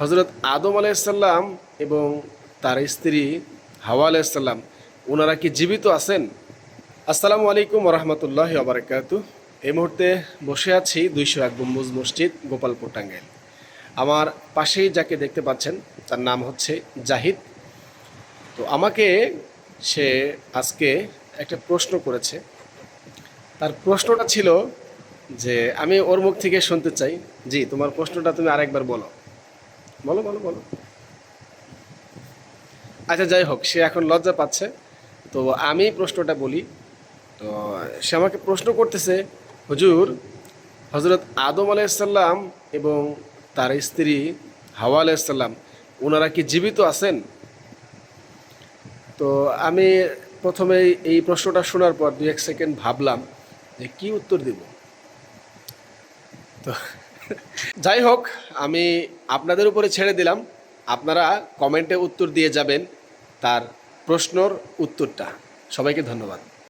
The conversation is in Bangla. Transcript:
হজরত আদম আলাইসাল্লাম এবং তার স্ত্রী হাওয়া আলাইসাল্লাম ওনারা কি জীবিত আছেন? আসসালামু আলাইকুম রহমতুল্লাহ আবরকাত। এই মুহূর্তে বসে আছি 201 গম্বুজ মসজিদ, গোপালপুর, টাঙ্গাইল। আমার পাশেই যাকে দেখতে পাচ্ছেন তার নাম হচ্ছে জাহিদ। তো আমাকে সে আজকে একটা প্রশ্ন করেছে। তার প্রশ্নটা ছিল যে আমি ওর মুখ থেকে শুনতে চাই। জি, তোমার প্রশ্নটা তুমি আরেকবার বলো। বলো বলো বলো। আচ্ছা, যাই হোক, সে এখন লজ্জা পাচ্ছে। তো আমি প্রশ্নটা বলি। তো সে আমাকে প্রশ্ন করতেছে, হুজুর, হজরত আদম আলাইসাল্লাম এবং তার স্ত্রী হাওয়া আলাইসাল্লাম ওনারা কি জীবিত আছেন? তো আমি প্রথমে এই প্রশ্নটা শোনার পর 2-1 সেকেন্ড ভাবলাম যে কি উত্তর দিব। তো যাই হোক, আমি আপনাদের উপরে ছেড়ে দিলাম। আপনারা কমেন্টে উত্তর দিয়ে যাবেন তার প্রশ্নর উত্তরটা। সবাইকে ধন্যবাদ।